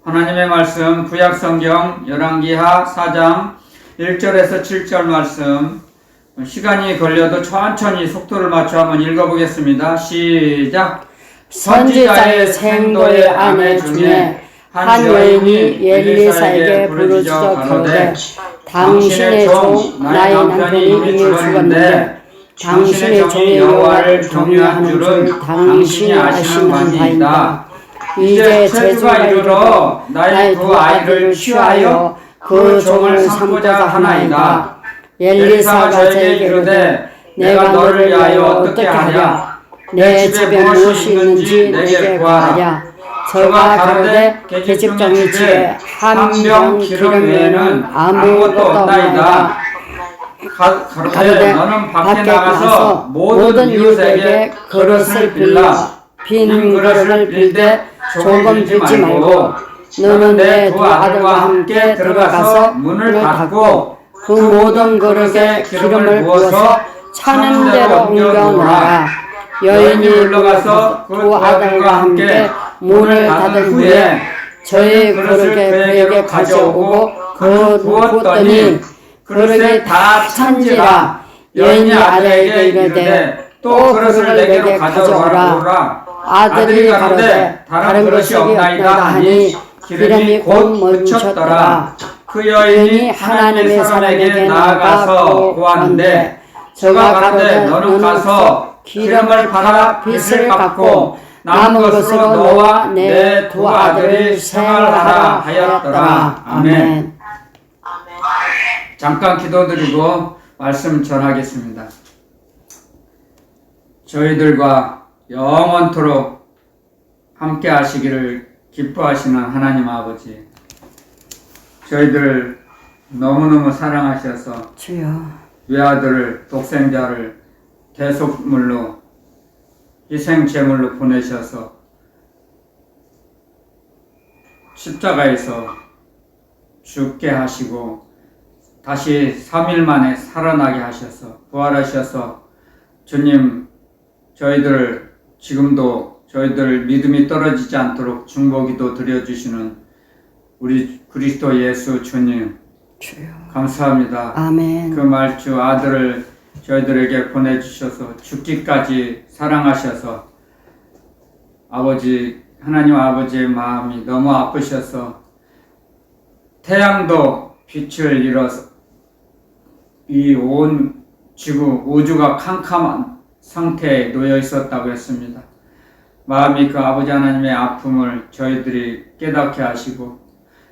하나님의 말씀 구약성경 열왕기하 4장 1절에서 7절 말씀, 시간이 걸려도 천천히 속도를 맞춰 한번 읽어보겠습니다. 시작. 선지자의 생도의 아내 중에 한 여인이 엘리사에게 부르짖어 가로되 당신의 종 나의 남편이 이미 죽었는데 당신의 종이 여호와를 경외한 줄은 당신이 아시는 바이다. 이제 제주가 이르러 나의 두 아이를 취하여 그 종을 삼고자 하나이다. 엘리사가 저에게 이르되 내가 너를 위하여 어떻게 하랴? 내 집에 무엇이 있는지 내게 구하라. 저가 가로되 계집종의 집에 한 병 기름 외에는 아무것도 없나이다. 가로되 너는 밖에 나가서 모든 이웃에게 그릇을 빌라. 빈 그릇을 빌되 조금 빌지 말고 너는 내 두 아들과 함께 들어가서 문을 닫고 그 모든 그릇에 기름을 부어서 차는 대로 옮겨놓아라. 여인이 물러가서 두 아들과 함께 문을 닫은 후에 저의 그릇을 그에게 가져오고 그 부었더니 그릇이 다 찬지라. 여인이 아들에게 이르되 또 그릇을 내게로 가져오라. 아들이 가로되 다른 그릇이 없나이다 하니 기름이 곧 멈췄더라. 그 여인이 하나님의 사람에게 나아가서 구하는데 저가 가로되 너는 가서 기름을 팔아 빚을 갚고 남은 것으로 너와 내 두 아들이 생활하라 하였더라. 아멘. 잠깐 기도드리고 말씀 전하겠습니다. 저희들과 영원토록 함께 하시기를 기뻐하시는 하나님 아버지, 저희들 너무너무 사랑하셔서 주여 외아들을 독생자를 대속물로 희생제물로 보내셔서 십자가에서 죽게 하시고 다시 3일 만에 살아나게 하셔서 부활하셔서 주님, 저희들 지금도 저희들 믿음이 떨어지지 않도록 중보기도 드려주시는 우리 그리스도 예수 주님, 주여 감사합니다. 아멘. 그 말주 아들을 저희들에게 보내주셔서 죽기까지 사랑하셔서 아버지, 하나님 아버지의 마음이 너무 아프셔서 태양도 빛을 잃어서 이 온 지구 우주가 캄캄한 상태에 놓여 있었다고 했습니다. 마음이 그 아버지 하나님의 아픔을 저희들이 깨닫게 하시고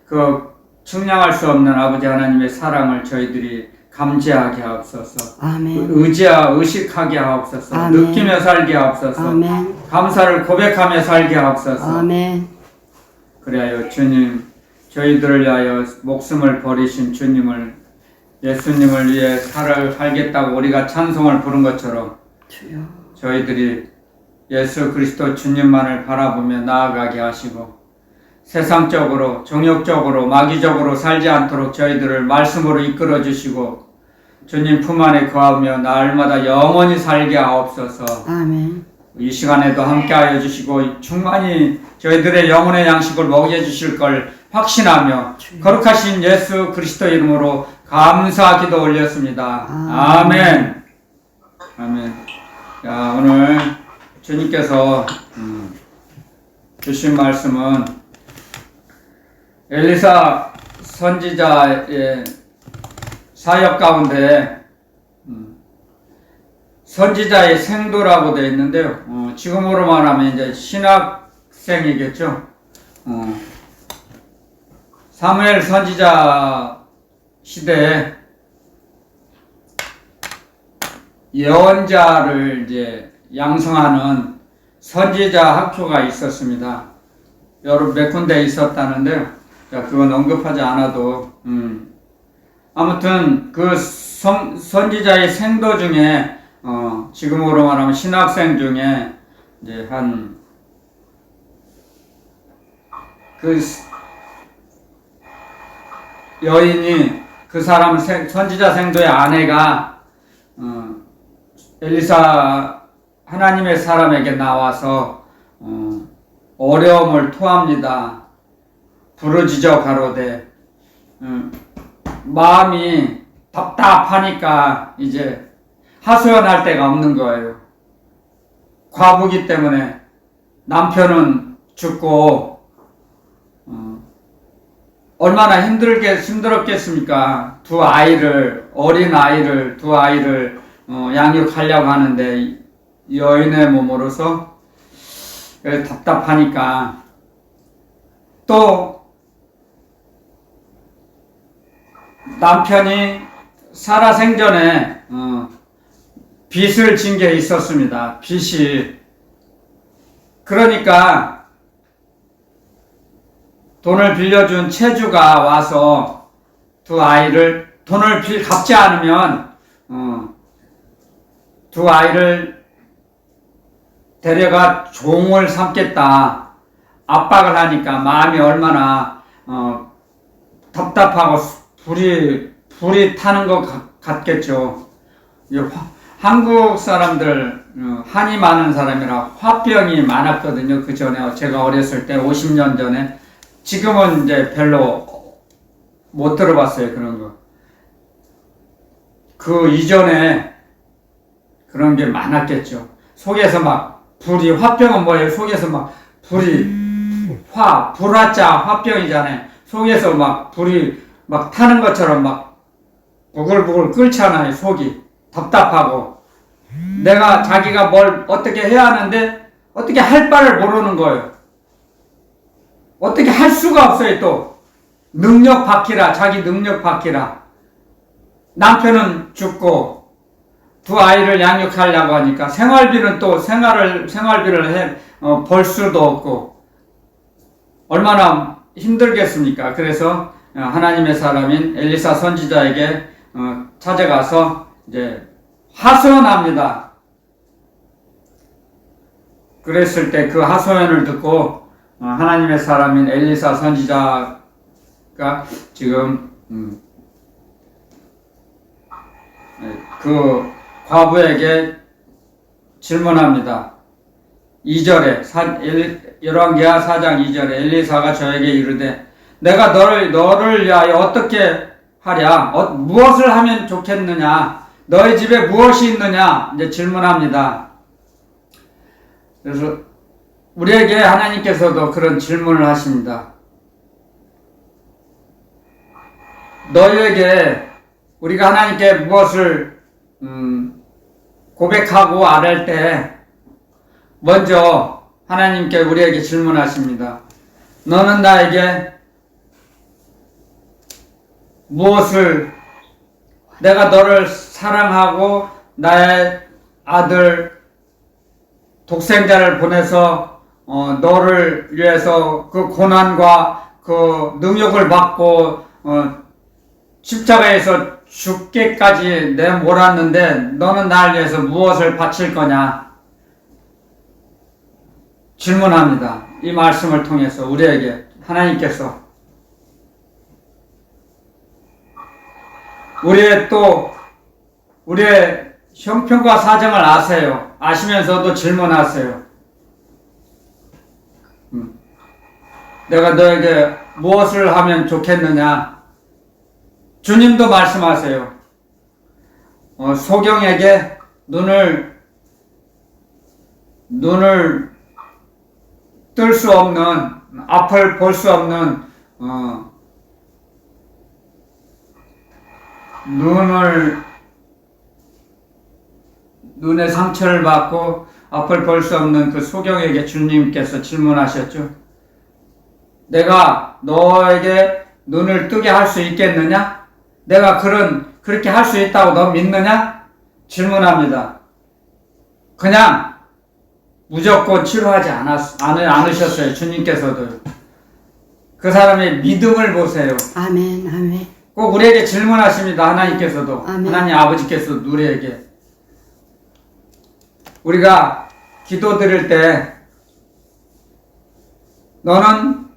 그 측량할 수 없는 아버지 하나님의 사랑을 저희들이 감지하게 하옵소서. 아멘. 의식하게 하옵소서. 아멘. 느끼며 살게 하옵소서. 아멘. 감사를 고백하며 살게 하옵소서. 아멘. 그리하여 주님, 저희들을 위하여 목숨을 버리신 주님을, 예수님을 위해 살겠다고 우리가 찬송을 부른 것처럼 주여 저희들이 예수 그리스도 주님만을 바라보며 나아가게 하시고 세상적으로, 정욕적으로, 마귀적으로 살지 않도록 저희들을 말씀으로 이끌어 주시고 주님 품 안에 거하며 날마다 영원히 살게 하옵소서. 아멘. 이 시간에도 함께하여 주시고 충만히 저희들의 영혼의 양식을 먹여주실 걸 확신하며 거룩하신 예수 그리스도 이름으로 감사 기도 올렸습니다. 아멘. 아멘. 자, 오늘 주님께서 주신 말씀은 엘리사 선지자의 사역 가운데 선지자의 생도라고 되어 있는데요. 지금으로 말하면 이제 신학생이겠죠. 사무엘 선지자 시대에 예언자를 이제 양성하는 선지자 학교가 있었습니다. 여러 몇 군데 있었다는데요. 자, 그건 언급하지 않아도 아무튼 그 선지자의 생도 중에 지금으로 말하면 신학생 중에 이제 그 여인이 그 사람 선지자 생도의 아내가 엘리사 하나님의 사람에게 나와서 어려움을 토합니다. 부르짖어 가로되 마음이 답답하니까 이제 하소연할 데가 없는 거예요. 과부기 때문에 남편은 죽고 얼마나 힘들었겠습니까? 어린 아이를 두 아이를 양육하려고 하는데 여인의 몸으로서 답답하니까 또 남편이 살아생전에 빚을 진 게 있었습니다. 빚이. 그러니까 돈을 빌려준 채주가 와서 두 아이를 돈을 갚지 않으면 두 아이를 데려가 종을 삼겠다 압박을 하니까 마음이 얼마나 답답하고 불이 타는 것 같겠죠. 한국 사람들 한이 많은 사람이라 화병이 많았거든요. 그 전에 제가 어렸을 때 50년 전에. 지금은 이제 별로 못 들어봤어요. 그런 거. 그 이전에 그런 게 많았겠죠. 속에서 막 화병은 뭐예요? 속에서 막 불화자 화병이잖아요. 속에서 막 불이 막 타는 것처럼 막 부글부글 끓잖아요. 속이 답답하고 자기가 뭘 어떻게 해야 하는데 어떻게 할 바를 모르는 거예요. 어떻게 할 수가 없어요. 또 능력 바퀴라, 자기 능력 바퀴라. 남편은 죽고 두 아이를 양육하려고 하니까 생활비는 또 생활비를 벌 수도 없고 얼마나 힘들겠습니까? 그래서 하나님의 사람인 엘리사 선지자에게 찾아가서 이제 하소연합니다. 그랬을 때 그 하소연을 듣고 하나님의 사람인 엘리사 선지자가 지금 그 과부에게 질문합니다. 2절에 열왕기하 4장 2절에 엘리사가 저에게 이르되 내가 너를 위하여 어떻게 하랴? 무엇을 하면 좋겠느냐? 너희 집에 무엇이 있느냐? 이제 질문합니다. 그래서 우리에게 하나님께서도 그런 질문을 하십니다. 너희에게 우리가 하나님께 무엇을 고백하고 아랠 때 먼저 하나님께 우리에게 질문하십니다. 너는 나에게 내가 너를 사랑하고 나의 아들 독생자를 보내서 너를 위해서 그 고난과 그 능욕을 받고 십자가에서 죽게까지 내몰았는데 너는 나를 위해서 무엇을 바칠 거냐? 질문합니다. 이 말씀을 통해서 우리에게 하나님께서 우리의 형편과 사정을 아세요. 아시면서도 질문하세요. 내가 너에게 무엇을 하면 좋겠느냐? 주님도 말씀하세요. 소경에게 눈을 뜰 수 없는, 앞을 볼 수 없는 눈에 상처를 받고 앞을 볼 수 없는 그 소경에게 주님께서 질문하셨죠. 내가 너에게 눈을 뜨게 할 수 있겠느냐? 내가 그렇게 할 수 있다고 너 믿느냐? 질문합니다. 그냥 무조건 치료하지 않으셨어요. 주님께서도. 그 사람의 믿음을 보세요. 아멘, 아멘. 꼭 우리에게 질문하십니다. 하나님께서도. 아멘. 하나님 아버지께서도 우리에게. 우리가 기도 드릴 때 너는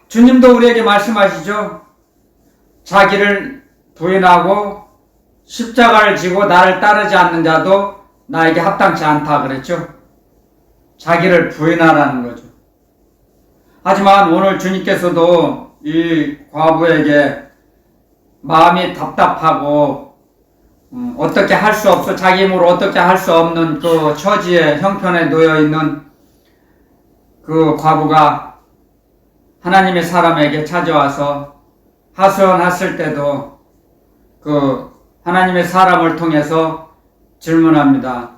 주님도 우리에게 말씀하시죠. 자기를 부인하고 십자가를 지고 나를 따르지 않는 자도 나에게 합당치 않다 그랬죠. 자기를 부인하라는 거죠. 하지만 오늘 주님께서도 이 과부에게 마음이 답답하고 어떻게 할 수 없어 자기 힘으로 어떻게 할 수 없는 그 처지에 형편에 놓여 있는 그 과부가 하나님의 사람에게 찾아와서 하소연했을 때도 그 하나님의 사람을 통해서 질문합니다.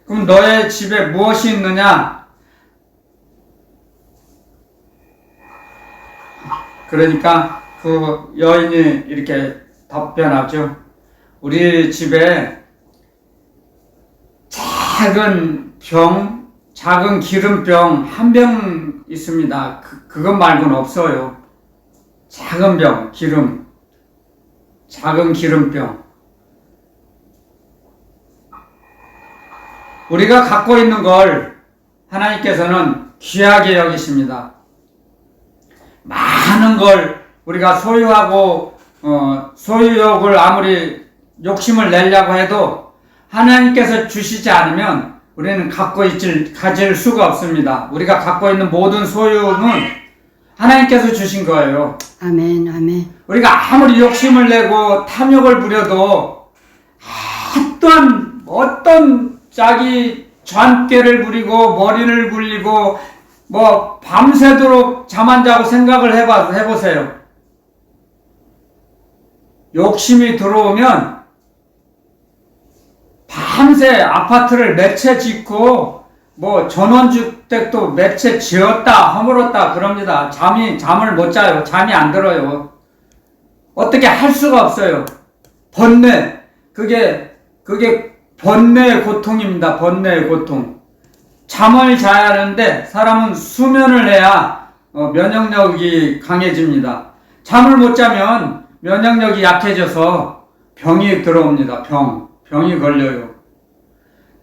그럼 너의 집에 무엇이 있느냐? 그러니까 그 여인이 이렇게 답변하죠. 우리 집에 작은 기름병 한 병 있습니다. 그것 말고는 없어요. 작은 병, 작은 기름병. 우리가 갖고 있는 걸 하나님께서는 귀하게 여기십니다. 많은 걸 우리가 소유하고 소유욕을 아무리 욕심을 내려고 해도 하나님께서 주시지 않으면 우리는 가질 수가 없습니다. 우리가 갖고 있는 모든 소유는 하나님께서 주신 거예요. 아멘, 아멘. 우리가 아무리 욕심을 내고 탐욕을 부려도 어떤 자기 잔꾀를 부리고 머리를 굴리고 뭐 밤새도록 잠 안 자고 생각을 해보세요. 욕심이 들어오면 밤새 아파트를 몇 채 짓고 뭐 전원주택도 몇 채 지었다 허물었다 그럽니다. 잠을 못 자요. 잠이 안 들어요. 어떻게 할 수가 없어요. 번뇌. 그게 번뇌의 고통입니다. 번뇌의 고통. 잠을 자야 하는데 사람은 수면을 해야 면역력이 강해집니다. 잠을 못 자면 면역력이 약해져서 병이 들어옵니다. 병이 걸려요.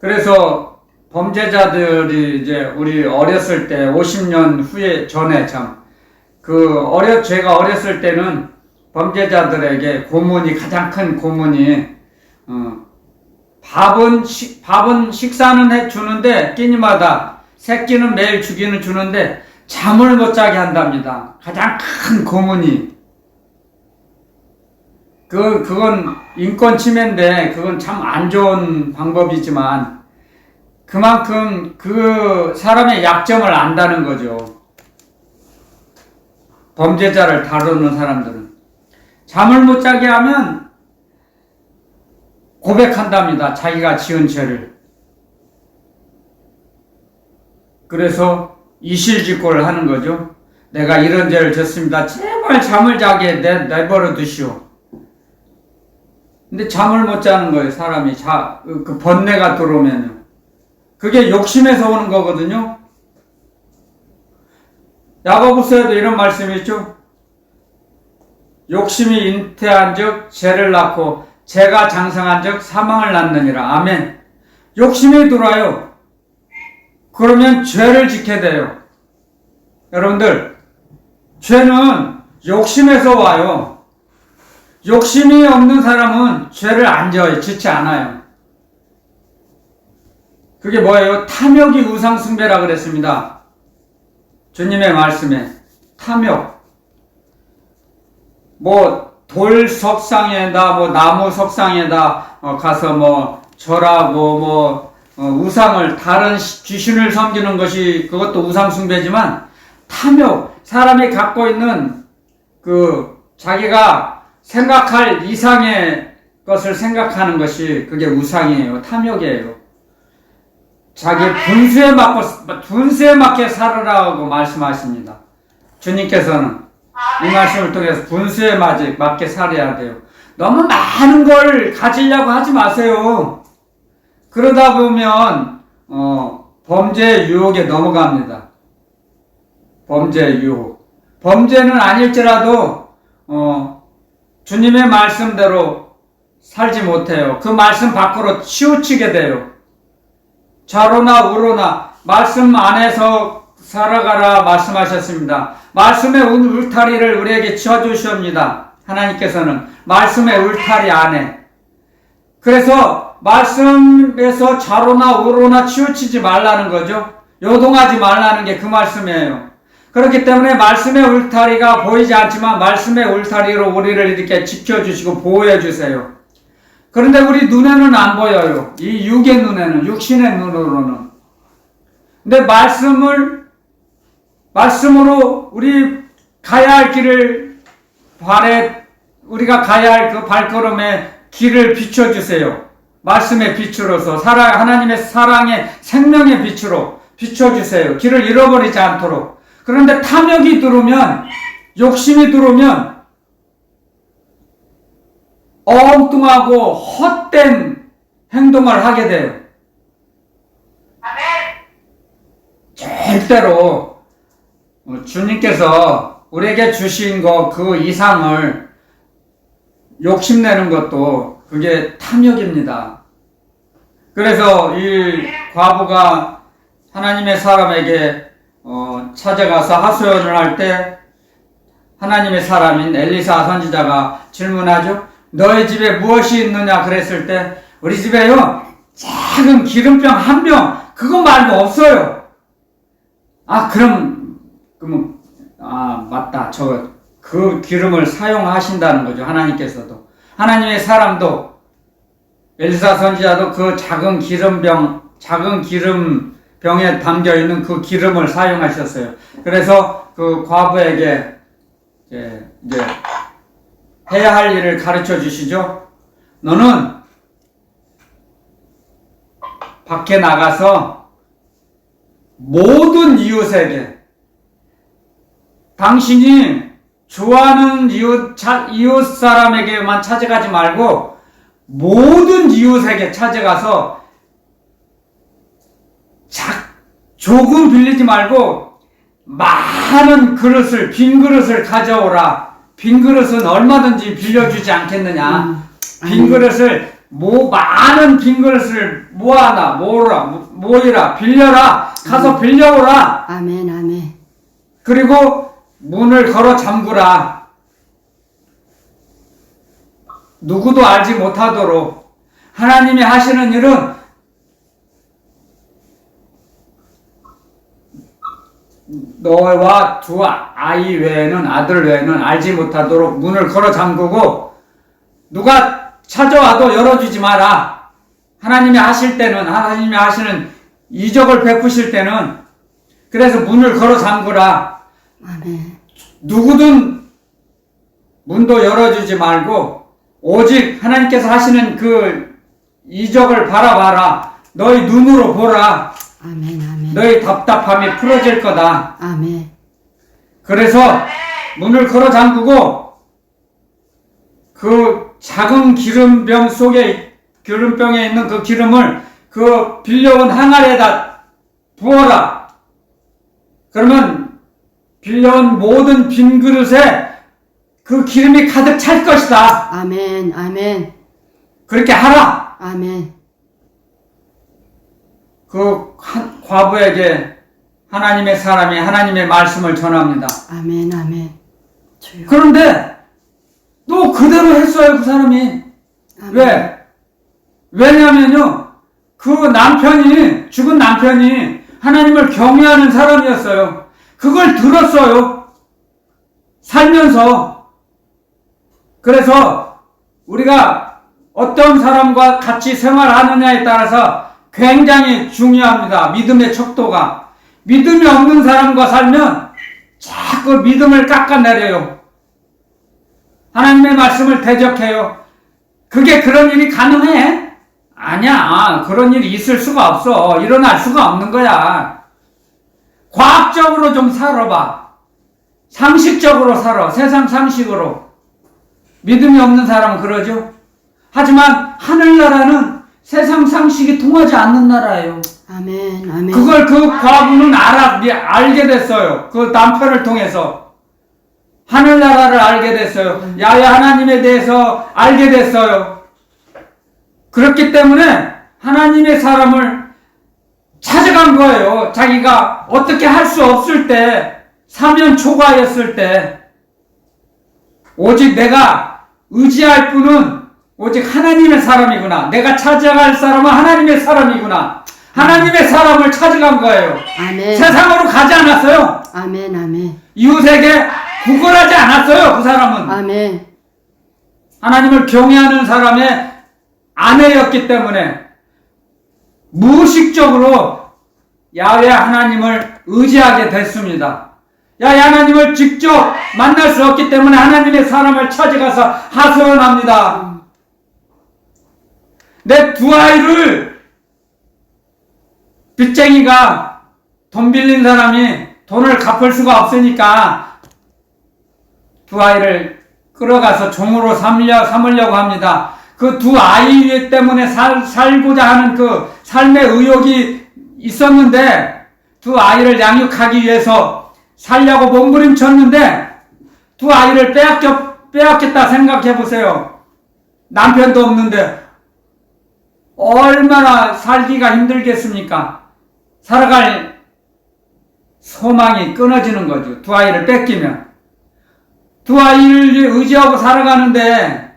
그래서 범죄자들이 이제 우리 어렸을 때 50년 전에 제가 어렸을 때는 범죄자들에게 가장 큰 고문이 밥은 식사는 해주는데 끼니마다 새끼는 매일 주는데 잠을 못 자게 한답니다. 가장 큰 고문이. 그건 인권 침해인데 그건 참 안 좋은 방법이지만 그만큼 그 사람의 약점을 안다는 거죠. 범죄자를 다루는 사람들은 잠을 못 자게 하면 고백한답니다. 자기가 지은 죄를. 그래서 이실직고를 하는 거죠. 내가 이런 죄를 졌습니다. 제발 잠을 자게 내버려 두시오. 근데 잠을 못 자는 거예요. 사람이 그 번뇌가 들어오면요. 그게 욕심에서 오는 거거든요. 야고보서에도 이런 말씀이 있죠. 욕심이 잉태한 즉 죄를 낳고 죄가 장성한 즉 사망을 낳느니라. 아멘. 욕심이 들어와요. 그러면 죄를 짓게 돼요. 여러분들, 죄는 욕심에서 와요. 욕심이 없는 사람은 죄를 안 짓지 않아요. 그게 뭐예요? 탐욕이 우상숭배라 그랬습니다. 주님의 말씀에 탐욕. 돌 석상에다 나무 석상에다 가서 절하고 우상을 다른 귀신을 섬기는 것이 그것도 우상숭배지만 탐욕, 사람이 갖고 있는 자기가 생각할 이상의 것을 생각하는 것이 그게 우상이에요. 탐욕이에요. 자기 분수에 맞게 살으라고 말씀하십니다. 주님께서는 이 말씀을 통해서 분수에 맞게 살아야 돼요. 너무 많은 걸 가지려고 하지 마세요. 그러다 보면 범죄의 유혹에 넘어갑니다. 범죄의 유혹. 범죄는 아닐지라도 주님의 말씀대로 살지 못해요. 그 말씀 밖으로 치우치게 돼요. 좌로나 우로나 말씀 안에서 살아가라 말씀하셨습니다. 말씀의 울타리를 우리에게 지어주시옵니다. 하나님께서는 말씀의 울타리 안에. 그래서 말씀에서 좌로나 우로나 치우치지 말라는 거죠. 요동하지 말라는 게 그 말씀이에요. 그렇기 때문에 말씀의 울타리가 보이지 않지만 말씀의 울타리로 우리를 이렇게 지켜주시고 보호해주세요. 그런데 우리 눈에는 안 보여요. 이 육의 눈에는, 육신의 눈으로는. 근데 말씀으로 우리 가야 할 길을 우리가 가야 할 그 발걸음에 길을 비춰주세요. 말씀의 빛으로서, 하나님의 사랑의 생명의 빛으로 비춰주세요. 길을 잃어버리지 않도록. 그런데 탐욕이 들어오면, 욕심이 들어오면, 엉뚱하고 헛된 행동을 하게 돼요. 절대로 주님께서 우리에게 주신 그 이상을 욕심내는 것도 그게 탐욕입니다. 그래서 이 과부가 하나님의 사람에게 찾아가서 하소연을 할 때 하나님의 사람인 엘리사 선지자가 질문하죠. 너희 집에 무엇이 있느냐 그랬을 때 우리 집에요 작은 기름병 한 병 그거 말고 없어요. 그러면 맞다. 그 기름을 사용하신다는 거죠. 하나님께서도. 하나님의 사람도, 엘리사 선지자도 그 작은 기름병에 담겨있는 그 기름을 사용하셨어요. 그래서 그 과부에게 이제 해야 할 일을 가르쳐 주시죠. 너는 밖에 나가서 모든 이웃에게 당신이 좋아하는 이웃 사람에게만 찾아가지 말고 모든 이웃에게 찾아가서 조금 빌리지 말고 많은 빈 그릇을 가져오라. 빈 그릇은 얼마든지 빌려주지 않겠느냐. 많은 빈 그릇을 모이라, 빌려라, 가서 빌려오라. 아멘. 그리고 문을 걸어 잠그라. 누구도 알지 못하도록. 하나님이 하시는 일은 너와 두 아들 외에는 알지 못하도록 문을 걸어 잠그고 누가 찾아와도 열어주지 마라. 하나님이 하시는 이적을 베푸실 때는 그래서 문을 걸어 잠그라. 아멘. 누구든 문도 열어주지 말고 오직 하나님께서 하시는 그 이적을 바라봐라. 너희 눈으로 보라. 아멘. 너희 답답함이 풀어질 거다. 아멘. 그래서 문을 걸어 잠그고 그 작은 기름병에 있는 그 기름을 그 빌려온 항아리에다 부어라. 그러면 빌려온 모든 빈 그릇에 그 기름이 가득 찰 것이다. 아멘. 그렇게 하라. 아멘. 그 과부에게 하나님의 사람이 하나님의 말씀을 전합니다. 아멘. 주여. 그런데 또 그대로 했어요, 그 사람이. 아멘. 왜? 왜냐면요, 죽은 남편이 하나님을 경외하는 사람이었어요. 그걸 들었어요. 살면서. 그래서 우리가 어떤 사람과 같이 생활하느냐에 따라서 굉장히 중요합니다. 믿음의 척도가. 믿음이 없는 사람과 살면 자꾸 믿음을 깎아내려요. 하나님의 말씀을 대적해요. 그런 일이 가능해? 아니야. 그런 일이 있을 수가 없어. 일어날 수가 없는 거야. 과학적으로 좀 살아봐. 상식적으로 살아. 세상 상식으로. 믿음이 없는 사람은 그러죠. 하지만 하늘나라는 세상 상식이 통하지 않는 나라예요. 아멘. 그걸 그 과부는 알게 됐어요. 그 남편을 통해서. 하늘나라를 알게 됐어요. 야외 하나님에 대해서 알게 됐어요. 그렇기 때문에 하나님의 사람을 찾아간 거예요. 자기가 어떻게 할 수 없을 때, 사면 초과였을 때, 오직 내가 의지할 분은 오직 하나님의 사람이구나. 내가 찾아갈 사람은 하나님의 사람이구나. 하나님의 사람을 찾아간 거예요. 아멘. 세상으로 가지 않았어요. 아멘. 아멘. 이웃에게 구걸하지 않았어요. 그 사람은 아멘. 하나님을 경외하는 사람의 아내였기 때문에 무의식적으로 야훼 하나님을 의지하게 됐습니다. 야훼 하나님을 직접 만날 수 없기 때문에 하나님의 사람을 찾아가서 하소연합니다. 내 두 아이를 빚쟁이가 돈 빌린 사람이 돈을 갚을 수가 없으니까 두 아이를 끌어가서 종으로 삼으려고 합니다. 그 두 아이 때문에 살고자 하는 그 삶의 의욕이 있었는데 두 아이를 양육하기 위해서 살려고 몸부림쳤는데 두 아이를 빼앗겼다 생각해 보세요. 남편도 없는데 얼마나 살기가 힘들겠습니까? 살아갈 소망이 끊어지는 거죠. 두 아이를 뺏기면. 두 아이를 의지하고 살아가는데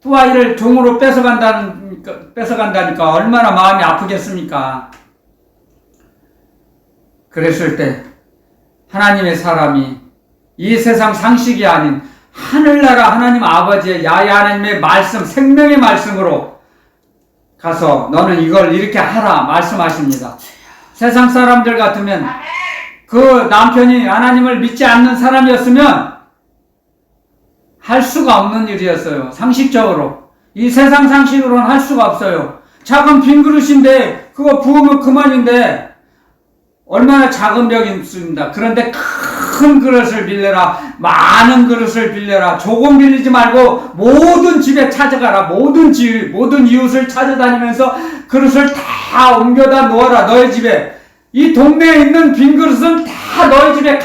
두 아이를 종으로 뺏어간다니까 얼마나 마음이 아프겠습니까? 그랬을 때 하나님의 사람이 이 세상 상식이 아닌 하늘나라 하나님 아버지의 야훼 하나님의 말씀, 생명의 말씀으로 가서 너는 이걸 이렇게 하라 말씀하십니다. 세상 사람들 같으면 그 남편이 하나님을 믿지 않는 사람이었으면 할 수가 없는 일이었어요. 상식적으로. 이 세상 상식으로는 할 수가 없어요. 작은 빈 그릇인데 그거 부으면 그만인데 얼마나 작은 벽이 있습니다. 그런데 큰 그릇을 빌려라. 많은 그릇을 빌려라. 조금 빌리지 말고 모든 집에 찾아가라. 모든 이웃을 찾아다니면서 그릇을 다 옮겨다 놓아라. 너희 집에. 이 동네에 있는 빈 그릇은 다 너희 집에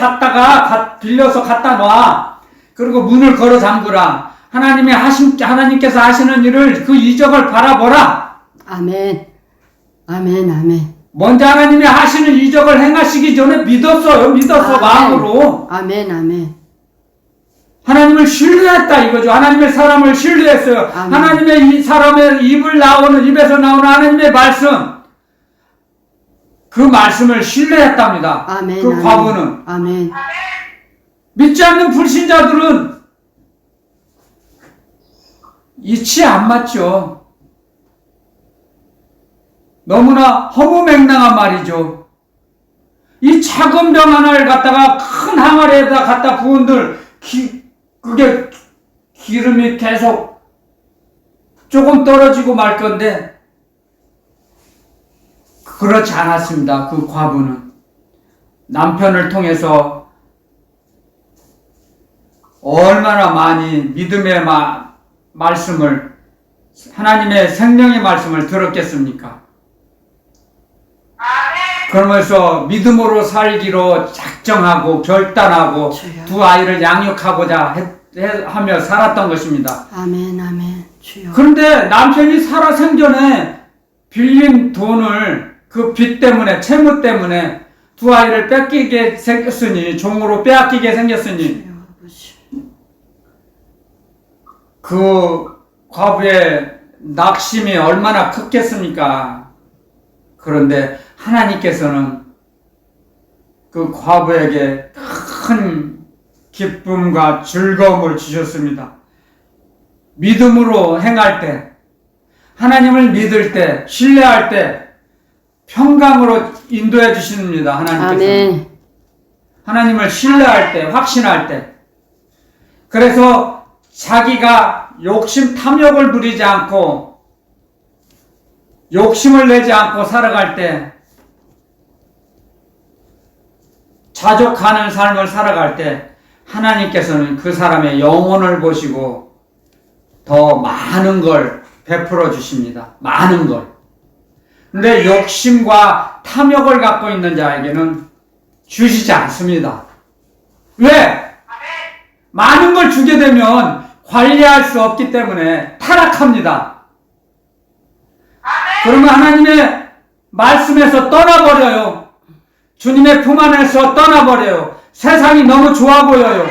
빌려서 갖다 놔. 그리고 문을 걸어 잠그라. 하나님께서 하시는 일을 그 이적을 바라보라. 아멘. 아멘. 아멘. 먼저 하나님이 하시는 이적을 행하시기 전에 믿었어요. 믿었어. 마음으로. 아멘. 아멘. 하나님을 신뢰했다 이거죠. 하나님의 사람을 신뢰했어요. 아멘. 하나님의 이 사람의 입에서 나오는 하나님의 말씀. 그 말씀을 신뢰했답니다. 아멘. 그 아멘. 과부는. 아멘. 믿지 않는 불신자들은 이치에 안 맞죠. 너무나 허무맹랑한 말이죠. 이 작은 병 하나를 갖다가 큰 항아리에다 갖다 부은들 그게 기름이 계속 조금 떨어지고 말 건데 그렇지 않았습니다. 그 과부는 남편을 통해서 얼마나 많이 믿음의 말씀을 하나님의 생명의 말씀을 들었겠습니까? 그러면서 믿음으로 살기로 작정하고 결단하고 주여. 두 아이를 양육하고자 하며 살았던 것입니다. 아멘. 아멘. 주여. 그런데 남편이 살아생전에 빌린 돈을 그 빚 때문에 채무 때문에 두 아이를 뺏기게 생겼으니 종으로 빼앗기게 생겼으니 주여 아버지. 그 과부의 낙심이 얼마나 컸겠습니까? 그런데 하나님께서는 그 과부에게 큰 기쁨과 즐거움을 주셨습니다. 믿음으로 행할 때, 하나님을 믿을 때, 신뢰할 때 평강으로 인도해 주십니다. 하나님께서는. 아멘. 하나님을 신뢰할 때, 확신할 때. 그래서 자기가 욕심, 탐욕을 부리지 않고 욕심을 내지 않고 살아갈 때, 자족하는 삶을 살아갈 때 하나님께서는 그 사람의 영혼을 보시고 더 많은 걸 베풀어 주십니다. 많은 걸. 근데 욕심과 탐욕을 갖고 있는 자에게는 주시지 않습니다. 왜? 많은 걸 주게 되면 관리할 수 없기 때문에 타락합니다. 그러면 하나님의 말씀에서 떠나버려요. 주님의 품 안에서 떠나버려요. 세상이 너무 좋아 보여요.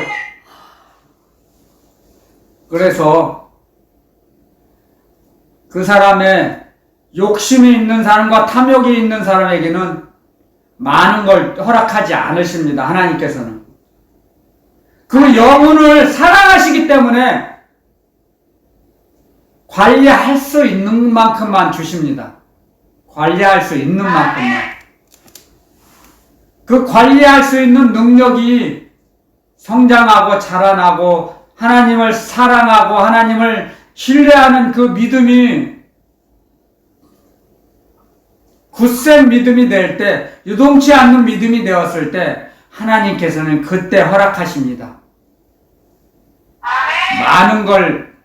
그래서 그 사람의 욕심이 있는 사람과 탐욕이 있는 사람에게는 많은 걸 허락하지 않으십니다. 하나님께서는. 그 영혼을 사랑하시기 때문에 관리할 수 있는 만큼만 주십니다. 관리할 수 있는 만큼만. 그 관리할 수 있는 능력이 성장하고 자라나고 하나님을 사랑하고 하나님을 신뢰하는 그 믿음이 굳센 믿음이 될 때, 유동치 않는 믿음이 되었을 때 하나님께서는 그때 허락하십니다. 많은 걸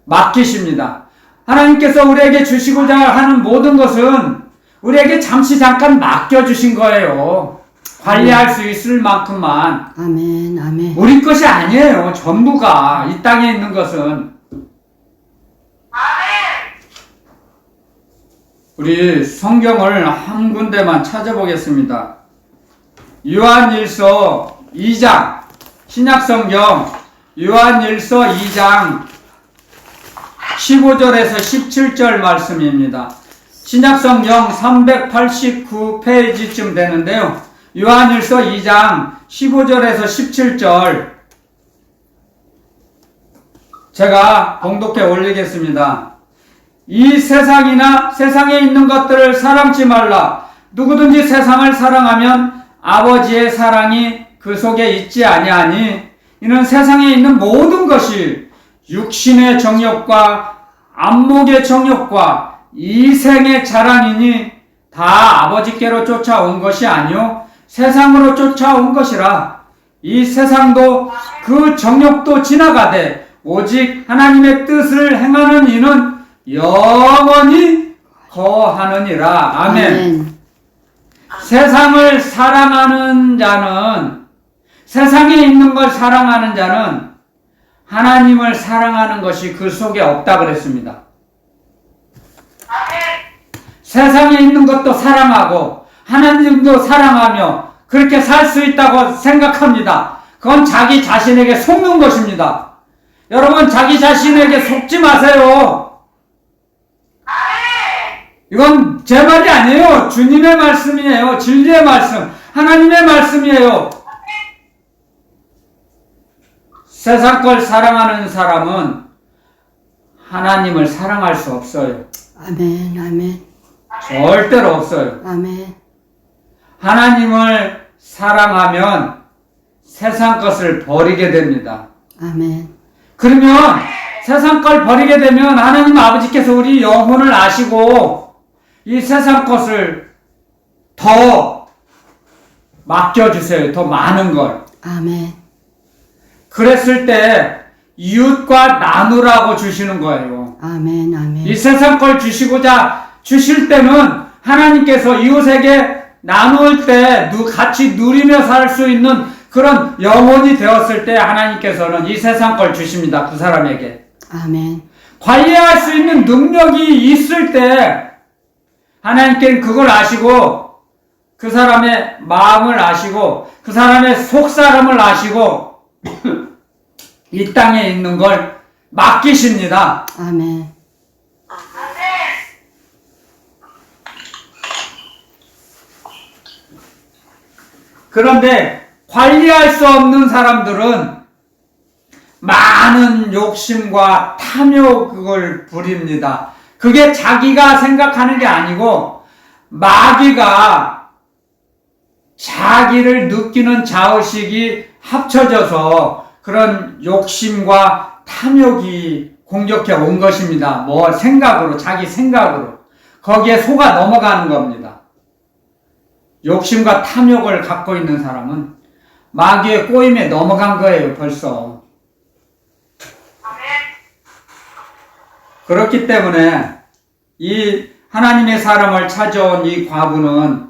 맡기십니다. 하나님께서 우리에게 주시고자 하는 모든 것은 우리에게 잠깐 맡겨주신 거예요. 관리할 수 있을 만큼만. 아멘. 아멘. 우리 것이 아니에요. 전부가 이 땅에 있는 것은. 우리 성경을 한 군데만 찾아보겠습니다. 요한일서 2장, 신약성경 요한일서 2장 15절에서 17절 말씀입니다. 신약성경 389페이지쯤 되는데요. 요한일서 2장 15절에서 17절 제가 봉독해 올리겠습니다. 이 세상이나 세상에 있는 것들을 사랑치 말라. 누구든지 세상을 사랑하면 아버지의 사랑이 그 속에 있지 아니하니 이는 세상에 있는 모든 것이 육신의 정욕과 안목의 정욕과 이생의 자랑이니 다 아버지께로 쫓아온 것이 아니요 세상으로 쫓아온 것이라. 이 세상도 그 정욕도 지나가되 오직 하나님의 뜻을 행하는 이는 영원히 거하느니라. 아멘. 아멘. 세상을 사랑하는 자는, 세상에 있는 걸 사랑하는 자는 하나님을 사랑하는 것이 그 속에 없다 그랬습니다. 세상에 있는 것도 사랑하고 하나님도 사랑하며 그렇게 살 수 있다고 생각합니다. 그건 자기 자신에게 속는 것입니다. 여러분, 자기 자신에게 속지 마세요. 이건 제 말이 아니에요. 주님의 말씀이에요. 진리의 말씀, 하나님의 말씀이에요. 세상 걸 사랑하는 사람은 하나님을 사랑할 수 없어요. 아멘. 아멘. 절대로 없어요. 아멘. 하나님을 사랑하면 세상 것을 버리게 됩니다. 아멘. 그러면 세상 걸 버리게 되면 하나님 아버지께서 우리 영혼을 아시고 이 세상 것을 더 맡겨주세요. 더 많은 걸. 아멘. 그랬을 때 이웃과 나누라고 주시는 거예요. 아멘. 아멘. 이 세상 걸 주시고자 주실 때는 하나님께서 이웃에게 나눌 때 같이 누리며 살 수 있는 그런 영혼이 되었을 때 하나님께서는 이 세상 걸 주십니다. 그 사람에게. 아멘. 관리할 수 있는 능력이 있을 때 하나님께는 그걸 아시고 그 사람의 마음을 아시고 그 사람의 속사람을 아시고 이 땅에 있는 걸 맡기십니다. 아멘. 그런데 관리할 수 없는 사람들은 많은 욕심과 탐욕을 부립니다. 그게 자기가 생각하는 게 아니고 마귀가 자기를 느끼는 자의식이 합쳐져서 그런 욕심과 탐욕이 공격해 온 것입니다. 생각으로, 자기 생각으로. 거기에 속아 넘어가는 겁니다. 욕심과 탐욕을 갖고 있는 사람은 마귀의 꼬임에 넘어간 거예요, 벌써. 그렇기 때문에 이 하나님의 사람을 찾아온 이 과부는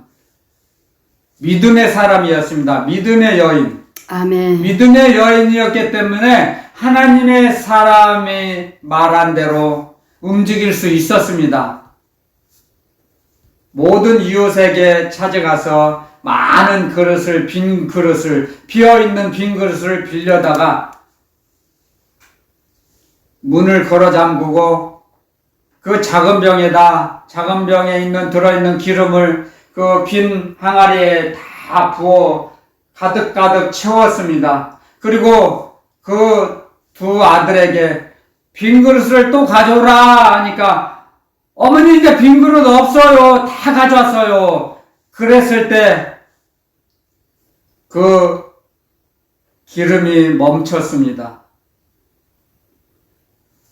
믿음의 사람이었습니다. 믿음의 여인. 아멘. 믿음의 여인이었기 때문에 하나님의 사람이 말한 대로 움직일 수 있었습니다. 모든 이웃에게 찾아가서 많은 그릇을, 비어있는 빈 그릇을 빌려다가 문을 걸어 잠그고 그 작은 병에 들어있는 기름을 그 빈 항아리에 다 부어 가득가득 채웠습니다. 그리고 그 두 아들에게 빈 그릇을 또 가져오라 하니까 어머니 이제 빈 그릇 없어요. 다 가져왔어요. 그랬을 때 그 기름이 멈췄습니다.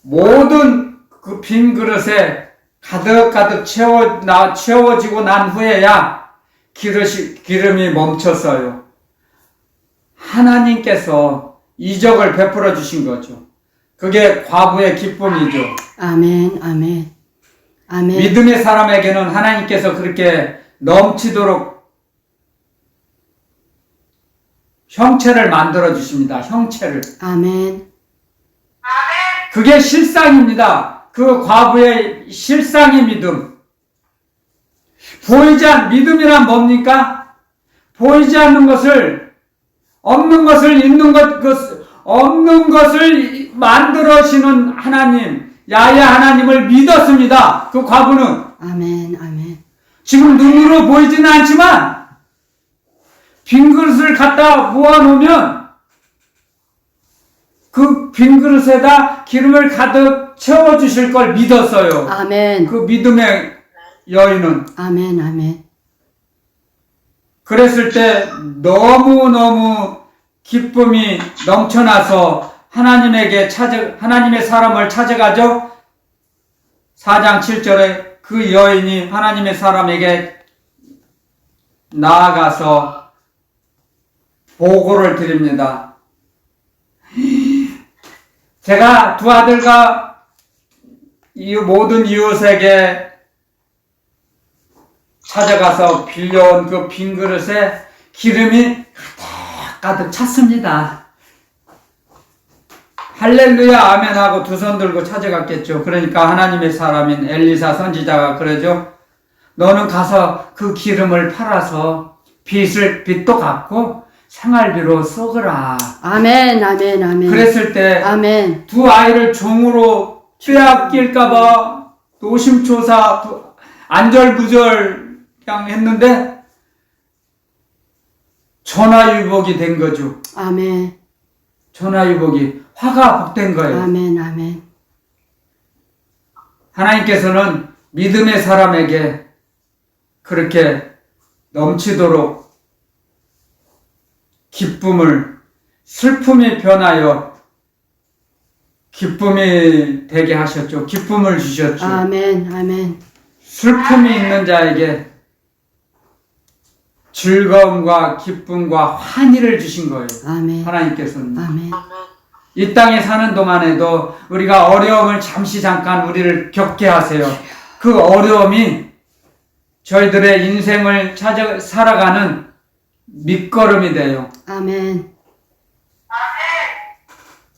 모든 그 빈 그릇에 가득가득 채워지고 난 후에야 기름이 멈췄어요. 하나님께서 이적을 베풀어 주신 거죠. 그게 과부의 기쁨이죠. 아멘, 아멘, 아멘, 믿음의 사람에게는 하나님께서 그렇게 넘치도록 형체를 만들어 주십니다. 형체를. 아멘, 그게 실상입니다. 그 과부의 실상의 믿음. 보이지 않는 믿음이란 뭡니까? 보이지 않는 것을, 없는 것을 있는 없는 것을 만들어시는 하나님, 야훼 하나님을 믿었습니다. 그 과부는. 아멘, 아멘, 지금 눈으로 보이지는 않지만 빈 그릇을 갖다 모아놓으면 그 빈 그릇에다 기름을 가득 채워주실 걸 믿었어요. 아멘, 그 믿음의 여인은. 아멘, 아멘, 그랬을 때 너무너무 기쁨이 넘쳐나서 하나님의 사람을 찾아가죠. 4장 7절에 그 여인이 하나님의 사람에게 나아가서 보고를 드립니다. 제가 두 아들과 이 모든 이웃에게 찾아가서 빌려온 그 빈 그릇에 기름이 가득 찼습니다. 할렐루야 아멘 하고 두 손 들고 찾아갔겠죠. 그러니까 하나님의 사람인 엘리사 선지자가 그러죠. 너는 가서 그 기름을 팔아서 빚도 갚고 생활비로 쏘거라. 아멘, 아멘, 아멘. 그랬을 때 아멘, 두 아이를 종으로 빼앗길까봐 노심초사 안절부절 그냥 했는데 전화위복이 된 거죠. 아멘, 전화위복이 화가 복된 거예요. 아멘, 아멘, 하나님께서는 믿음의 사람에게 그렇게 넘치도록 슬픔이 변하여 기쁨이 되게 하셨죠. 기쁨을 주셨죠. 아멘, 아멘, 슬픔이 있는 자에게 즐거움과 기쁨과 환희를 주신 거예요. 아멘, 하나님께서는. 아멘, 이 땅에 사는 동안에도 우리가 어려움을 잠깐 우리를 겪게 하세요. 그 어려움이 저희들의 인생을 살아가는 밑거름이 돼요. 아멘,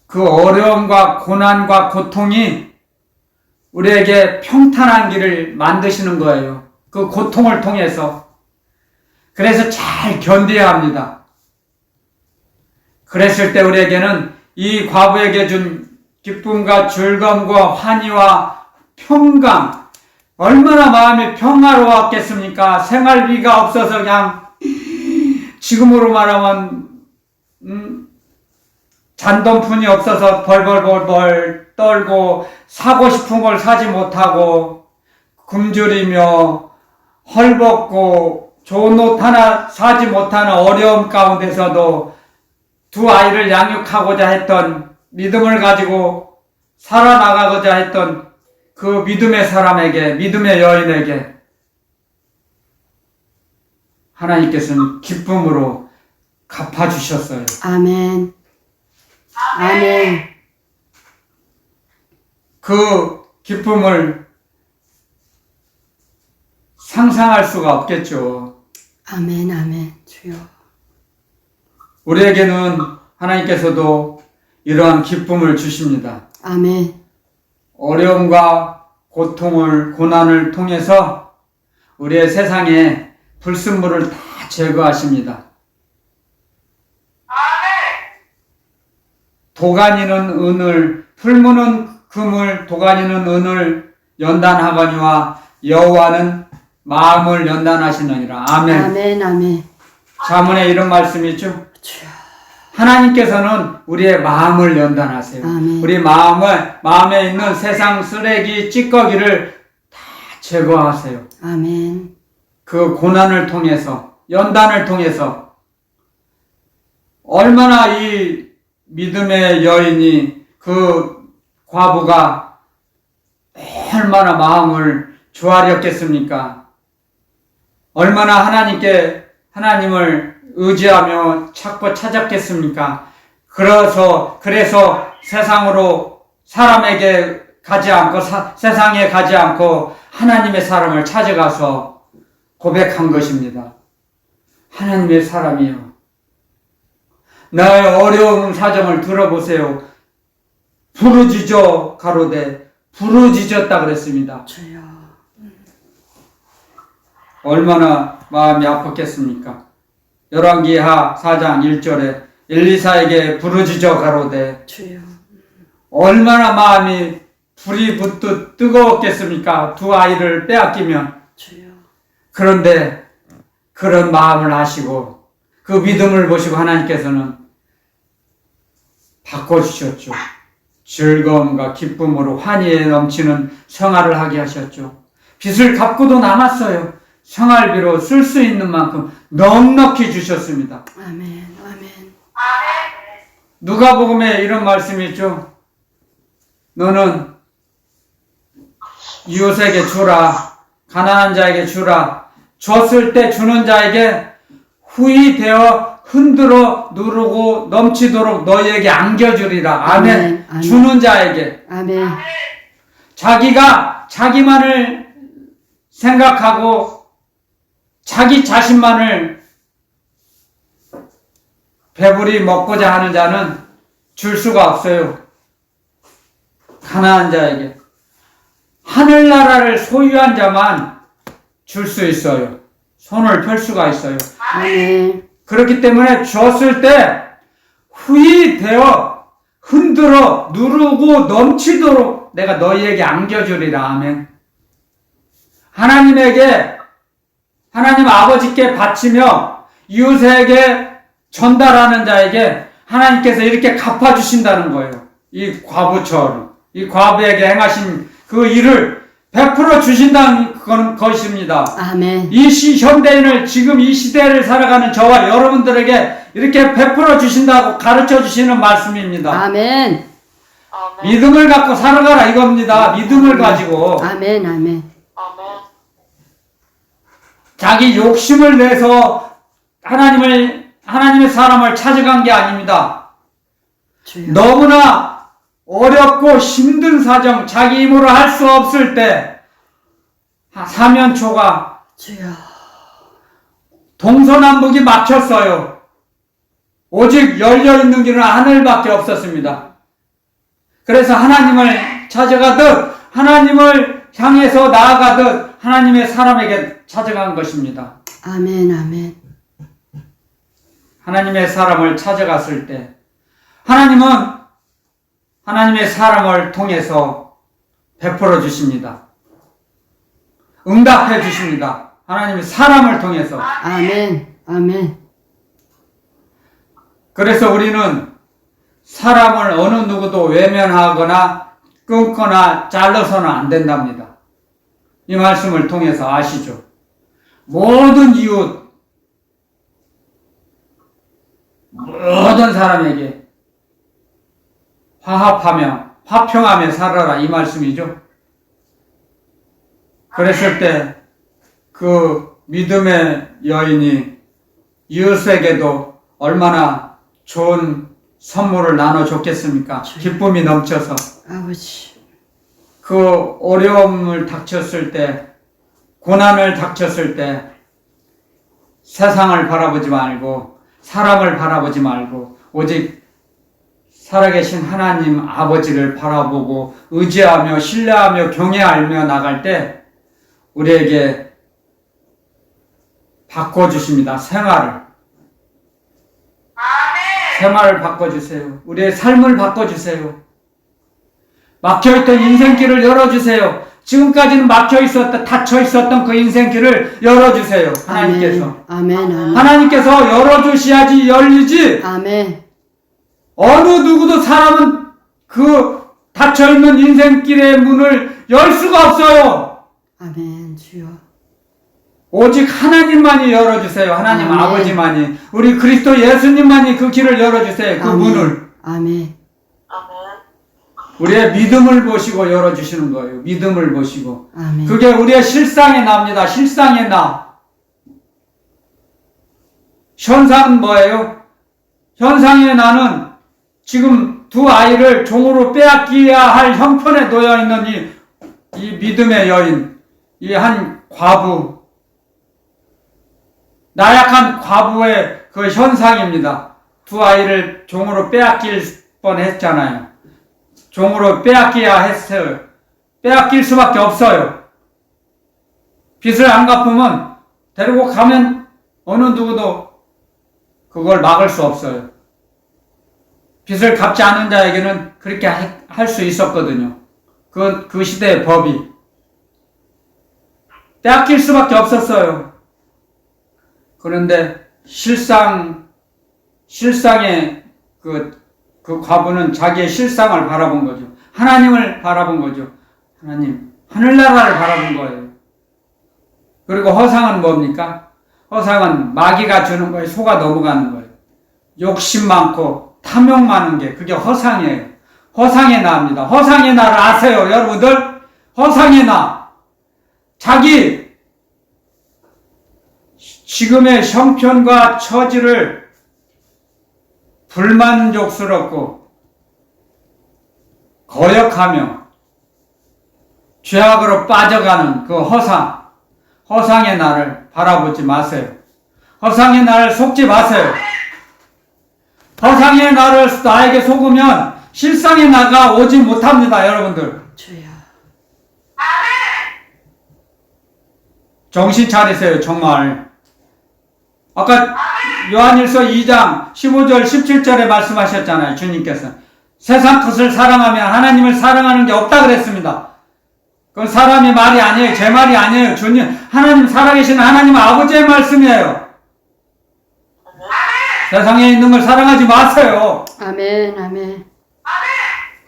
그 어려움과 고난과 고통이 우리에게 평탄한 길을 만드시는 거예요. 그 고통을 통해서. 그래서 잘 견뎌야 합니다. 그랬을 때 우리에게는 이 과부에게 준 기쁨과 즐거움과 환희와 평강, 얼마나 마음이 평화로웠겠습니까? 생활비가 없어서 그냥 지금으로 말하면 잔돈푼이 없어서 벌벌벌벌 떨고 사고 싶은 걸 사지 못하고 굶주리며 헐벗고 좋은 옷 하나 사지 못하는 어려움 가운데서도 두 아이를 양육하고자 했던 믿음을 가지고 살아나가고자 했던 그 믿음의 사람에게, 믿음의 여인에게 하나님께서는 기쁨으로 갚아주셨어요. 아멘, 아멘, 그 기쁨을 상상할 수가 없겠죠. 아멘, 아멘, 주여. 우리에게는 하나님께서도 이러한 기쁨을 주십니다. 아멘, 어려움과 고통을, 고난을 통해서 우리의 세상에 불순물을 다 제거하십니다. 도가니는 은을, 풀무는 금을, 도가니는 은을 연단하거니와 여호와는 마음을 연단하시느니라. 아멘. 아멘. 아멘. 자문에 이런 말씀이 있죠. 주여. 하나님께서는 우리의 마음을 연단하세요. 아멘. 우리 마음에 있는 세상 쓰레기, 찌꺼기를 다 제거하세요. 아멘. 그 고난을 통해서, 연단을 통해서 얼마나 이 믿음의 여인이, 그 과부가 얼마나 마음을 조아렸겠습니까? 얼마나 하나님을 의지하며 찾고 찾았겠습니까? 그래서 세상으로 사람에게 가지 않고 세상에 가지 않고 하나님의 사람을 찾아가서 고백한 것입니다. 하나님의 사람이요, 나의 어려운 사정을 들어보세요. 부르짖어 가로되 부르짖었다 그랬습니다. 주여. 얼마나 마음이 아팠겠습니까? 열왕기하 4장 1절에 엘리사에게 부르짖어 가로되, 주여. 얼마나 마음이 불이 붙듯 뜨거웠겠습니까? 두 아이를 빼앗기면. 주여. 그런데 그런 마음을 아시고 그 믿음을 보시고 하나님께서는 바꿔주셨죠. 즐거움과 기쁨으로 환희에 넘치는 생활을 하게 하셨죠. 빚을 갚고도 남았어요. 생활비로 쓸 수 있는 만큼 넉넉히 주셨습니다. 아멘. 아멘. 누가복음에 이런 말씀이 있죠. 너는 이웃에게 주라, 가난한 자에게 주라, 줬을 때 주는 자에게 후히 되어 흔들어 누르고 넘치도록 너희에게 안겨주리라. 아멘. 아멘. 아멘. 주는 자에게. 아멘. 자기가 자기만을 생각하고 자기 자신만을 배부리 먹고자 하는 자는 줄 수가 없어요. 가난한 자에게. 하늘나라를 소유한 자만 줄 수 있어요. 손을 펼 수가 있어요. 아멘. 그렇기 때문에 줬을 때 후히 되어 흔들어 누르고 넘치도록 내가 너희에게 안겨주리라. 아멘. 하나님 아버지께 바치며 이웃에게 전달하는 자에게 하나님께서 이렇게 갚아주신다는 거예요. 이 과부처럼, 이 과부에게 행하신 그 일을 베풀어 주신다는 것입니다. 아멘. 현대인을, 지금 이 시대를 살아가는 저와 여러분들에게 이렇게 베풀어 주신다고 가르쳐 주시는 말씀입니다. 아멘. 믿음을 갖고 살아가라 이겁니다. 믿음을 가지고. 아멘. 아멘. 자기 욕심을 내서 하나님의 사람을 찾아간 게 아닙니다. 주여. 너무나 어렵고 힘든 사정, 자기 힘으로 할 수 없을 때 사면초가 주여. 동서남북이 막혔어요. 오직 열려있는 길은 하늘밖에 없었습니다. 그래서 하나님을 찾아가듯, 하나님을 향해서 나아가듯 하나님의 사람에게 찾아간 것입니다. 아멘. 아멘. 하나님의 사람을 찾아갔을 때 하나님은 하나님의 사람을 통해서 베풀어 주십니다. 응답해 주십니다. 하나님의 사람을 통해서. 아멘. 아멘. 그래서 우리는 사람을 어느 누구도 외면하거나 끊거나 잘라서는 안 된답니다. 이 말씀을 통해서 아시죠? 모든 이웃, 모든 사람에게 화평하며 살아라, 이 말씀이죠. 그랬을 때 그 믿음의 여인이 이웃에게도 얼마나 좋은 선물을 나눠줬겠습니까? 기쁨이 넘쳐서. 아버지. 그 어려움을 닥쳤을 때, 고난을 닥쳤을 때 세상을 바라보지 말고 사람을 바라보지 말고 오직 살아계신 하나님 아버지를 바라보고 의지하며 신뢰하며 경외하며 나갈 때 우리에게 바꿔주십니다. 생활을 바꿔주세요. 우리의 삶을 바꿔주세요. 막혀있던 인생길을 열어주세요. 지금까지는 막혀 있었던, 닫혀 있었던 그 인생길을 열어주세요. 하나님께서. 아멘. 아멘. 하나님께서 열어주셔야지 열리지. 아멘. 어느 누구도 사람은 그 닫혀있는 인생길의 문을 열 수가 없어요. 아멘. 주여. 오직 하나님만이 열어주세요. 하나님 아멘. 아버지만이. 우리 그리스도 예수님만이 그 길을 열어주세요. 그 아멘. 문을. 아멘. 우리의 믿음을 보시고 열어주시는 거예요. 믿음을 보시고. 아멘. 그게 우리의 실상의 나입니다. 실상의 나. 현상은 뭐예요? 현상의 나는 지금 두 아이를 종으로 빼앗겨야 할 형편에 놓여 있는 이 믿음의 여인, 이 한 과부, 나약한 과부의 그 현상입니다. 두 아이를 종으로 빼앗길 뻔했잖아요. 종으로 빼앗겨야 했어요. 빼앗길 수밖에 없어요. 빚을 안 갚으면 데리고 가면 어느 누구도 그걸 막을 수 없어요. 빚을 갚지 않은 자에게는 그렇게 할 수 있었거든요. 그 시대의 법이. 빼앗길 수밖에 없었어요. 그런데 실상의 그 과부는 자기의 실상을 바라본 거죠. 하나님을 바라본 거죠. 하나님, 하늘나라를 바라본 거예요. 그리고 허상은 뭡니까? 허상은 마귀가 주는 거에 속아 넘어가는 거예요. 욕심 많고 탐욕 많은 게 그게 허상이에요. 허상의 나입니다. 허상의 나를 아세요, 여러분들? 허상의 나. 자기 지금의 형편과 처지를 불만족스럽고 거역하며 죄악으로 빠져가는 그 허상의 나를 바라보지 마세요. 허상의 나를 속지 마세요. 허상의 나를 나에게 속으면 실상의 나가 오지 못합니다, 여러분들. 주여. 정신 차리세요, 정말. 아까 요한일서 2장 15절 17절에 말씀하셨잖아요. 주님께서 세상 것을 사랑하면 하나님을 사랑하는 게 없다 그랬습니다. 그건 사람의 말이 아니에요. 제 말이 아니에요. 주님, 하나님 살아계신 하나님 아버지의 말씀이에요. 세상에 있는 걸 사랑하지 마세요. 아멘. 아멘.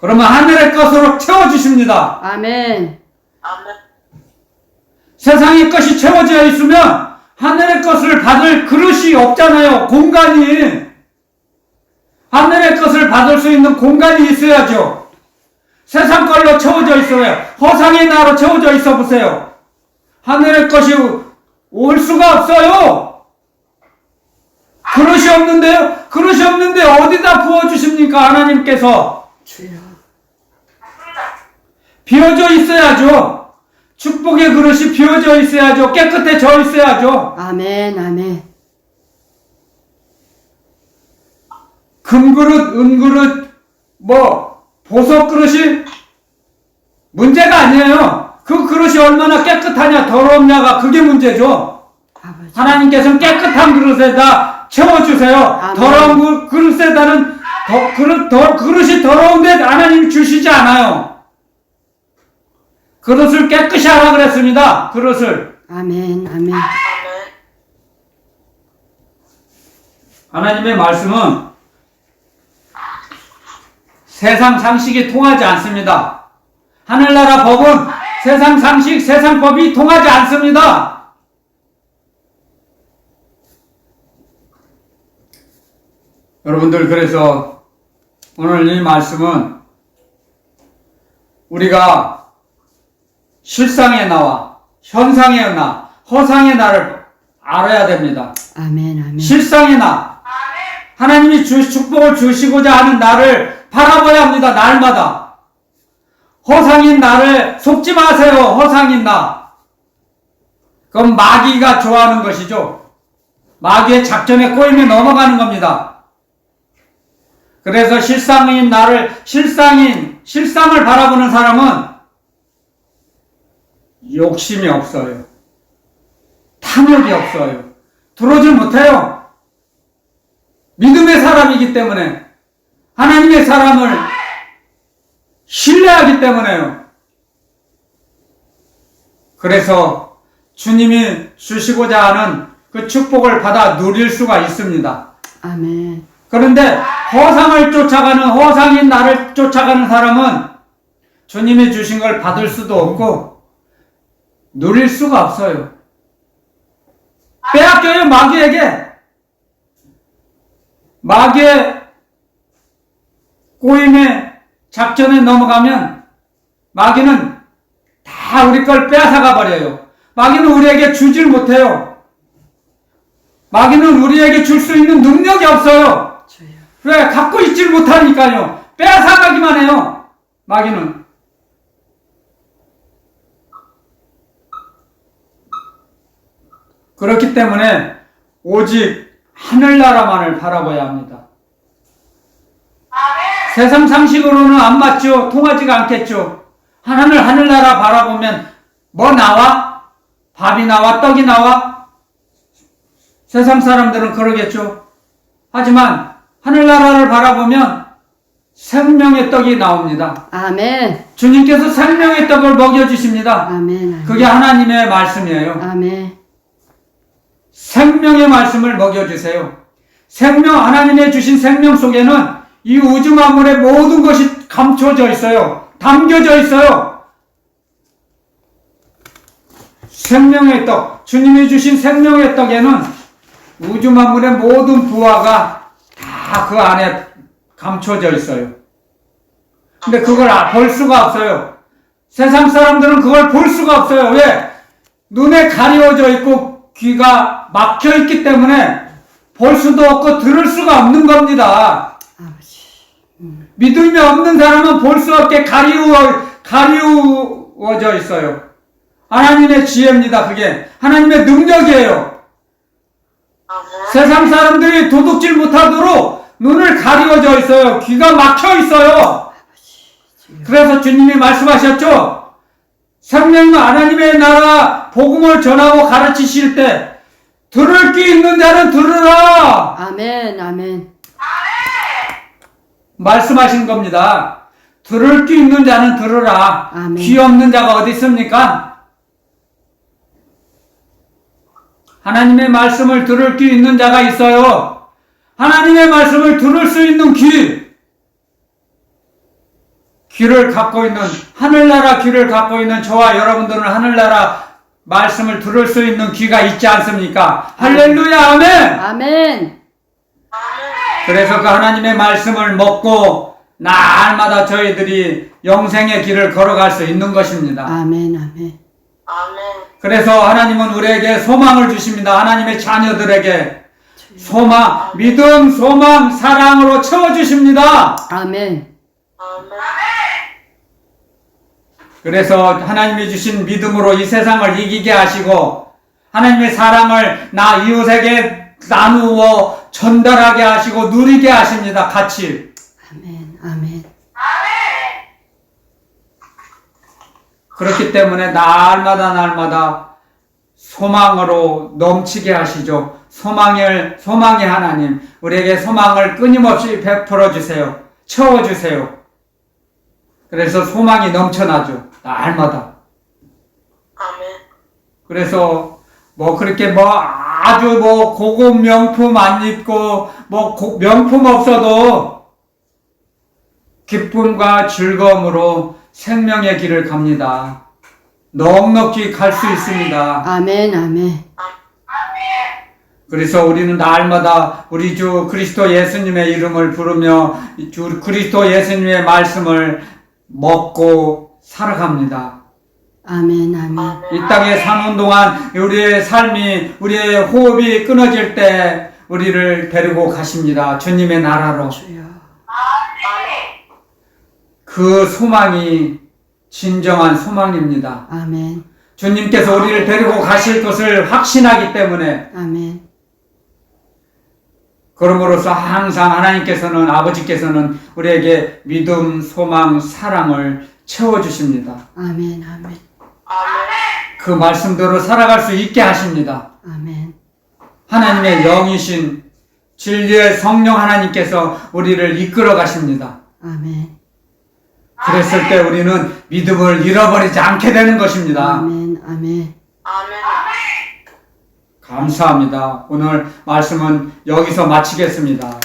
그러면 하늘의 것으로 채워주십니다. 아멘. 세상의 것이 채워져 있으면 하늘의 것을 받을 그릇이 없잖아요. 공간이. 하늘의 것을 받을 수 있는 공간이 있어야죠. 세상 걸로 채워져 있어요. 허상의 나로 채워져 있어 보세요. 하늘의 것이 올 수가 없어요. 그릇이 없는데요? 그릇이 없는데 어디다 부어주십니까? 하나님께서. 주여. 비워져 있어야죠. 축복의 그릇이 비워져 있어야죠. 깨끗해져 있어야죠. 아멘. 아멘. 금그릇, 은그릇, 보석 그릇이 문제가 아니에요. 그 그릇이 얼마나 깨끗하냐, 더러웠냐가 그게 문제죠. 아버지. 하나님께서는 깨끗한 그릇에다 채워주세요. 아멘. 더러운 그릇에다는 그릇이 더러운데 하나님이 주시지 않아요. 그릇을 깨끗이 하라 그랬습니다. 그릇을. 아멘. 아멘. 하나님의 말씀은 세상 상식이 통하지 않습니다. 하늘나라 법은 세상 상식, 세상 법이 통하지 않습니다. 여러분들, 그래서 오늘 이 말씀은 우리가 실상의 나와 현상의 나, 허상의 나를 알아야 됩니다. 아멘. 아멘. 실상의 나, 하나님이 축복을 주시고자 하는 나를 바라봐야 합니다. 날마다. 허상인 나를 속지 마세요. 허상인 나. 그건 마귀가 좋아하는 것이죠. 마귀의 작전에 꼬임에 넘어가는 겁니다. 그래서 실상인 나를, 실상을 바라보는 사람은 욕심이 없어요. 탐욕이 없어요. 들어오질 못해요. 믿음의 사람이기 때문에, 하나님의 사람을 신뢰하기 때문에요. 그래서 주님이 주시고자 하는 그 축복을 받아 누릴 수가 있습니다. 아멘. 그런데 허상인 나를 쫓아가는 사람은 주님이 주신 걸 받을 수도 없고 누릴 수가 없어요. 빼앗겨요, 마귀에게. 마귀의 꼬임의 작전에 넘어가면 마귀는 다 우리 걸 빼앗아가 버려요. 마귀는 우리에게 주질 못해요. 마귀는 우리에게 줄 수 있는 능력이 없어요. 주여. 왜? 갖고 있질 못하니까요. 빼앗아가기만 해요. 마귀는. 그렇기 때문에 오직 하늘나라만을 바라봐야 합니다. 세상 상식으로는 안 맞죠. 통하지가 않겠죠. 하늘나라 바라보면 뭐 나와? 밥이 나와? 떡이 나와? 세상 사람들은 그러겠죠. 하지만 하늘나라를 바라보면 생명의 떡이 나옵니다. 아멘. 주님께서 생명의 떡을 먹여주십니다. 아멘. 그게 하나님의 말씀이에요. 아멘. 생명의 말씀을 먹여주세요. 하나님의 주신 생명 속에는 이 우주 만물의 모든 것이 감춰져 있어요. 담겨져 있어요. 생명의 떡, 주님이 주신 생명의 떡에는 우주 만물의 모든 부하가 다 그 안에 감춰져 있어요. 근데 그걸 볼 수가 없어요. 세상 사람들은 그걸 볼 수가 없어요. 왜? 눈에 가려져 있고 귀가 막혀 있기 때문에 볼 수도 없고 들을 수가 없는 겁니다. 아버지. 믿음이 없는 사람은 볼 수 없게 가리워져 있어요. 하나님의 지혜입니다. 그게 하나님의 능력이에요. 세상 사람들이 도둑질 못하도록 눈을 가리워져 있어요. 귀가 막혀 있어요. 그래서 주님이 말씀하셨죠. 생명은 하나님의 나라 복음을 전하고 가르치실 때 들을 귀 있는 자는 들으라. 아멘. 아멘. 말씀하신 겁니다. 들을 귀 있는 자는 들으라. 아멘. 귀 없는 자가 어디 있습니까? 하나님의 말씀을 들을 귀 있는 자가 있어요. 하나님의 말씀을 들을 수 있는 귀를 갖고 있는, 하늘나라 귀를 갖고 있는 저와 여러분들은 하늘나라 말씀을 들을 수 있는 귀가 있지 않습니까? 할렐루야, 아멘! 아멘. 그래서 그 하나님의 말씀을 먹고 날마다 저희들이 영생의 길을 걸어갈 수 있는 것입니다. 아멘. 아멘. 그래서 하나님은 우리에게 소망을 주십니다. 하나님의 자녀들에게 소망, 믿음, 소망, 사랑으로 채워주십니다. 아멘. 그래서 하나님이 주신 믿음으로 이 세상을 이기게 하시고 하나님의 사랑을 나 이웃에게 나누어 전달하게 하시고 누리게 하십니다. 같이. 아멘. 아멘. 그렇기 때문에 날마다 소망으로 넘치게 하시죠. 소망의 하나님, 우리에게 소망을 끊임없이 베풀어 주세요. 채워 주세요. 그래서 소망이 넘쳐나죠. 날마다. 그래서 그렇게 아주 고급 명품 안 입고 명품 없어도 기쁨과 즐거움으로 생명의 길을 갑니다. 넉넉히 갈 수 있습니다. 아멘. 아멘. 그래서 우리는 날마다 우리 주 그리스도 예수님의 이름을 부르며 주 그리스도 예수님의 말씀을 먹고 살아갑니다. 아멘. 아멘. 이 땅에 사는 동안 우리의 삶이, 우리의 호흡이 끊어질 때 우리를 데리고 가십니다. 주님의 나라로. 주여. 그 소망이 진정한 소망입니다. 아멘. 주님께서 우리를 데리고 가실 것을 확신하기 때문에 아멘. 그럼으로써 항상 하나님께서는, 아버지께서는 우리에게 믿음, 소망, 사랑을 채워주십니다. 아멘. 아멘. 그 말씀대로 살아갈 수 있게 하십니다. 아멘. 하나님의 영이신 진리의 성령 하나님께서 우리를 이끌어 가십니다. 아멘. 그랬을 때 우리는 믿음을 잃어버리지 않게 되는 것입니다. 아멘. 아멘. 아멘. 감사합니다. 오늘 말씀은 여기서 마치겠습니다.